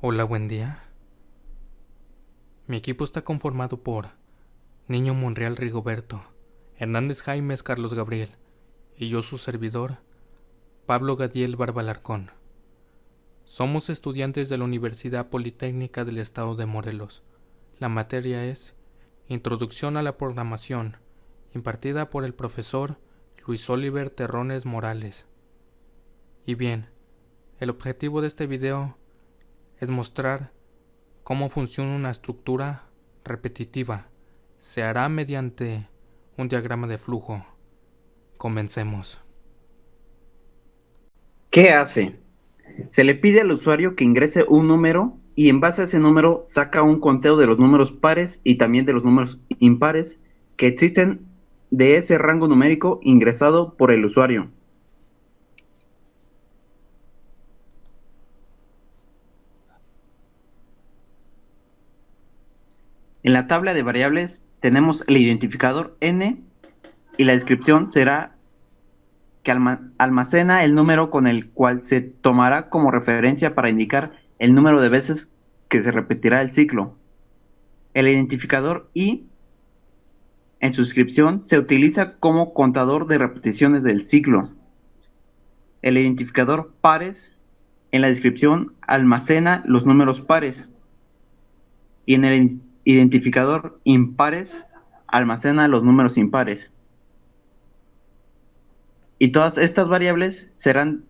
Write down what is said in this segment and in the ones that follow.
Hola, buen día. Mi equipo está conformado por Niño Monreal Rigoberto, Hernández Jaimes Carlos Gabriel y yo su servidor, Pablo Gadiel Barbalarcón. Somos estudiantes de la Universidad Politécnica del Estado de Morelos. La materia es Introducción a la Programación, impartida por el profesor Luis Oliver Terrones Morales. Y bien, el objetivo de este video es mostrar cómo funciona una estructura repetitiva. Se hará mediante un diagrama de flujo. Comencemos. ¿Qué hace? Se le pide al usuario que ingrese un número y en base a ese número saca un conteo de los números pares y también de los números impares que existen de ese rango numérico ingresado por el usuario. En la tabla de variables tenemos el identificador n y la descripción será que almacena el número con el cual se tomará como referencia para indicar el número de veces que se repetirá el ciclo. El identificador i en su descripción se utiliza como contador de repeticiones del ciclo. El identificador pares en la descripción almacena los números pares y en el identificador impares almacena los números impares. Y todas estas variables serán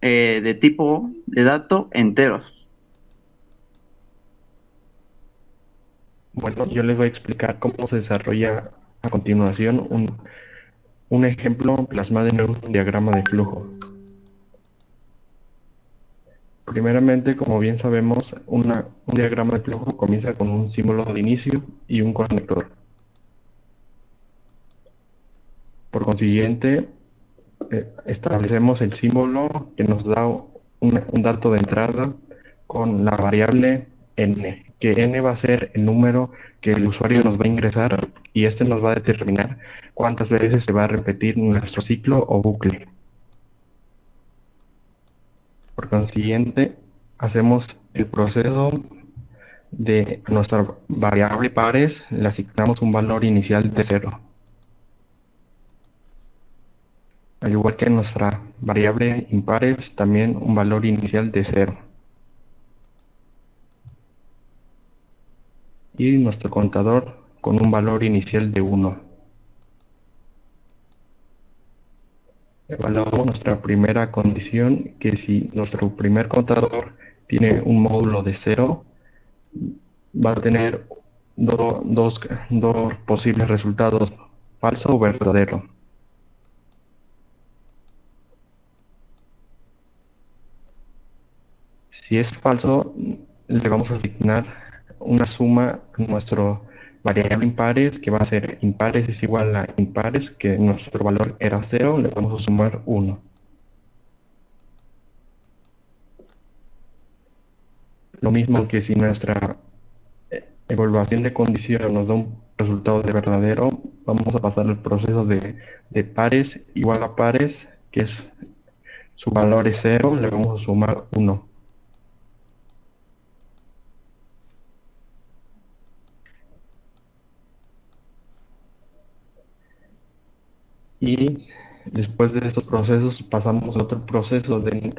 de tipo de dato enteros. Bueno, yo les voy a explicar cómo se desarrolla a continuación un ejemplo plasmado en un diagrama de flujo. Primeramente, como bien sabemos, un diagrama de flujo comienza con un símbolo de inicio y un conector. Por consiguiente, establecemos el símbolo que nos da un dato de entrada con la variable n, que n va a ser el número que el usuario nos va a ingresar y este nos va a determinar cuántas veces se va a repetir nuestro ciclo o bucle. Por consiguiente, hacemos el proceso de nuestra variable pares, le asignamos un valor inicial de 0. Al igual que nuestra variable impares, también un valor inicial de 0. Y nuestro contador con un valor inicial de 1. Evaluamos nuestra primera condición, que si nuestro primer contador tiene un módulo de 0, va a tener dos posibles resultados, falso o verdadero. Si es falso, le vamos a asignar una suma a nuestro variable impares, que va a ser impares es igual a impares, que nuestro valor era 0, le vamos a sumar 1. Lo mismo que si nuestra evaluación de condición nos da un resultado de verdadero, vamos a pasar el proceso de pares igual a pares, que es su valor es 0, le vamos a sumar 1. Y después de estos procesos pasamos a otro proceso de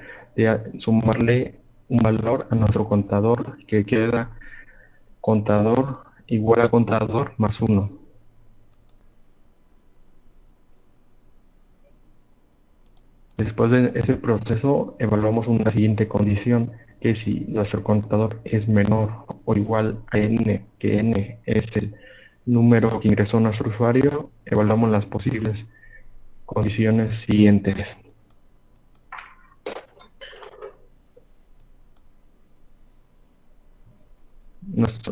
sumarle un valor a nuestro contador, que queda contador igual a contador más 1. Después de ese proceso evaluamos una siguiente condición, que si nuestro contador es menor o igual a n, que n es el número que ingresó nuestro usuario, evaluamos las posibles condiciones siguientes.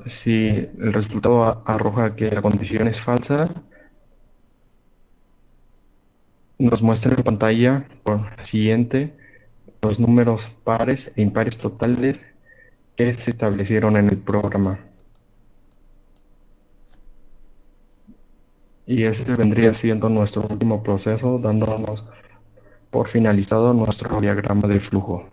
Si el resultado arroja que la condición es falsa, nos muestra en pantalla por siguiente los números pares e impares totales que se establecieron en el programa. Y ese vendría siendo nuestro último proceso, dándonos por finalizado nuestro diagrama de flujo.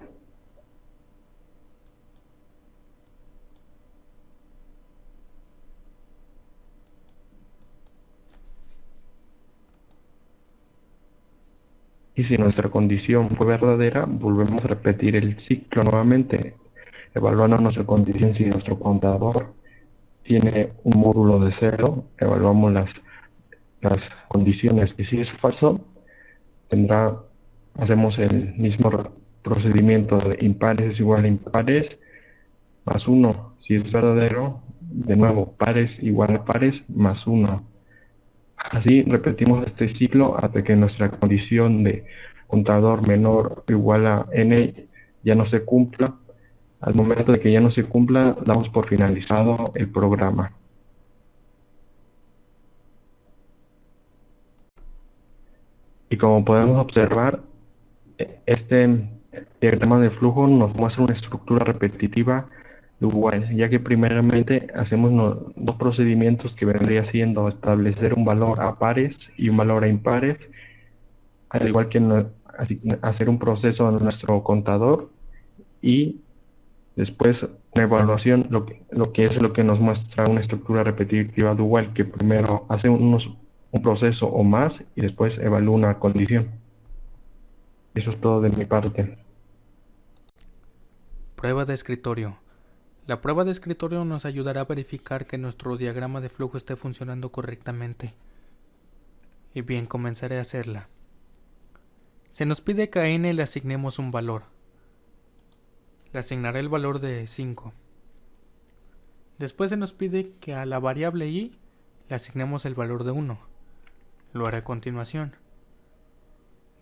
Y si nuestra condición fue verdadera, volvemos a repetir el ciclo nuevamente, evaluando nuestra condición. Si nuestro contador tiene un módulo de 0, evaluamos las condiciones. Y si es falso, hacemos el mismo procedimiento de impares es igual a impares más 1. Si es verdadero, de nuevo, pares igual a pares más 1. Así repetimos este ciclo hasta que nuestra condición de contador menor o igual a n ya no se cumpla. Al momento de que ya no se cumpla, damos por finalizado el programa. Y como podemos observar, este diagrama de flujo nos muestra una estructura repetitiva de while, ya que primeramente hacemos dos procedimientos que vendría siendo establecer un valor a pares y un valor a impares, al igual que hacer un proceso en nuestro contador y después una evaluación, lo que es lo que nos muestra una estructura repetitiva de while, que primero hace un proceso o más y después evalúa una condición. Eso es todo de mi parte. Prueba de escritorio. La prueba de escritorio nos ayudará a verificar que nuestro diagrama de flujo esté funcionando correctamente. Y bien, comenzaré a hacerla. Se nos pide que a n le asignemos un valor. Le asignaré el valor de 5. Después se nos pide que a la variable i le asignemos el valor de 1. Lo haré a continuación.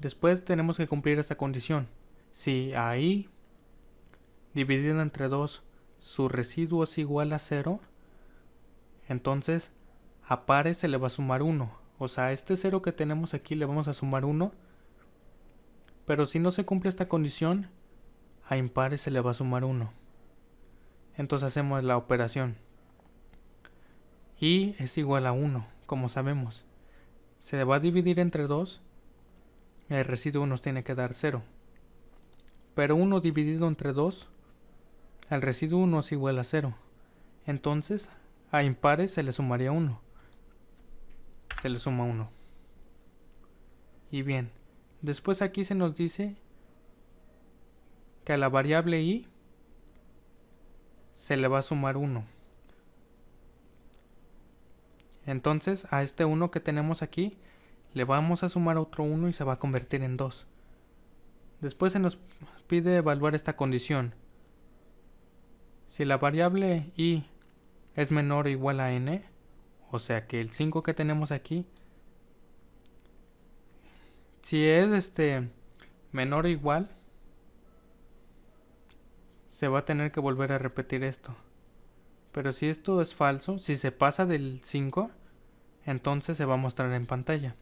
Después tenemos que cumplir esta condición. Si a i dividido entre 2 su residuo es igual a 0, entonces a pares se le va a sumar 1. O sea, a este 0 que tenemos aquí le vamos a sumar 1. Pero si no se cumple esta condición, a impares se le va a sumar 1. Entonces hacemos la operación. I es igual a 1, como sabemos. Se va a dividir entre 2. El residuo nos tiene que dar 0. Pero 1 dividido entre 2, el residuo no es igual a 0. Entonces, a impares se le sumaría 1. Se le suma 1. Y bien, después aquí se nos dice que a la variable i se le va a sumar 1. Entonces, a este 1 que tenemos aquí, le vamos a sumar otro 1 y se va a convertir en 2. Después se nos pide evaluar esta condición. Si la variable i es menor o igual a n, o sea que el 5 que tenemos aquí, si es menor o igual, se va a tener que volver a repetir esto. Pero si esto es falso, si se pasa del 5, entonces se va a mostrar en pantalla.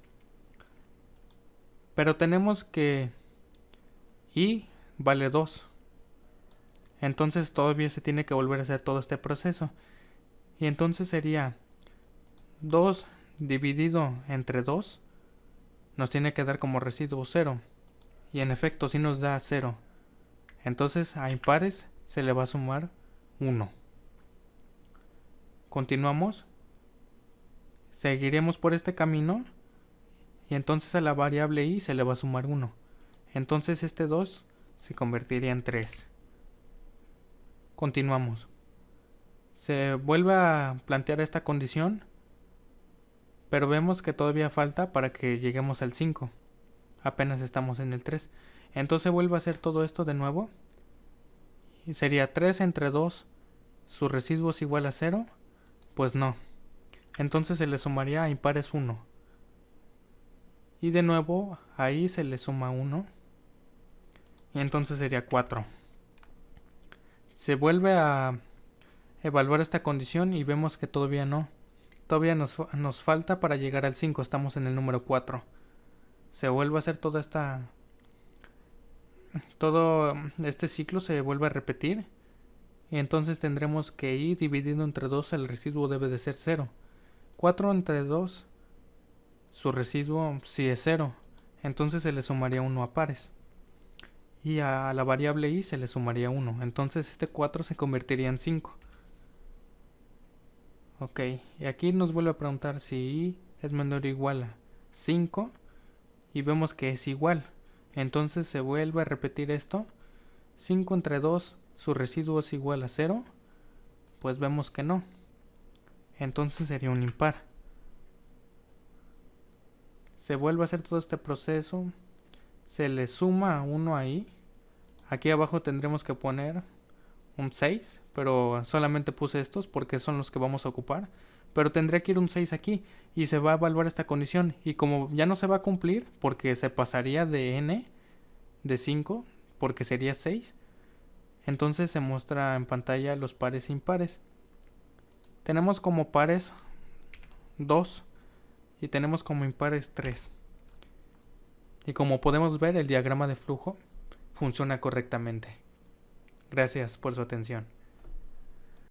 Pero tenemos que i vale 2. Entonces todavía se tiene que volver a hacer todo este proceso. Y entonces sería 2 dividido entre 2 nos tiene que dar como residuo 0. Y en efecto sí nos da 0. Entonces a impares se le va a sumar 1. Continuamos. Seguiremos por este camino. Y entonces a la variable i se le va a sumar 1. Entonces este 2 se convertiría en 3. Continuamos. Se vuelve a plantear esta condición, pero vemos que todavía falta para que lleguemos al 5. Apenas estamos en el 3. Entonces vuelve a hacer todo esto de nuevo. Y sería 3 entre 2. ¿Su residuo es igual a 0? Pues no. Entonces se le sumaría a impares 1. Y de nuevo ahí se le suma 1. Y entonces sería 4. Se vuelve a evaluar esta condición y vemos que todavía no. Todavía nos falta para llegar al 5. Estamos en el número 4. Se vuelve a hacer todo este ciclo se vuelve a repetir. Y entonces tendremos que i dividido entre 2, el residuo debe de ser 0. 4 entre 2, su residuo sí es 0. Entonces se le sumaría 1 a pares. Y a la variable i se le sumaría 1. Entonces este 4 se convertiría en 5. Ok, y aquí nos vuelve a preguntar si i es menor o igual a 5. Y vemos que es igual. Entonces se vuelve a repetir esto. 5 entre 2, su residuo es igual a 0. Pues vemos que no. Entonces sería un impar. Se vuelve a hacer todo este proceso. Se le suma a 1 ahí. Aquí abajo tendremos que poner un 6, pero solamente puse estos porque son los que vamos a ocupar. Pero tendría que ir un 6 aquí y se va a evaluar esta condición. Y como ya no se va a cumplir porque se pasaría de n de 5 porque sería 6, entonces se muestra en pantalla los pares e impares. Tenemos como pares 2 y tenemos como impares 3. Y como podemos ver, el diagrama de flujo funciona correctamente. Gracias por su atención.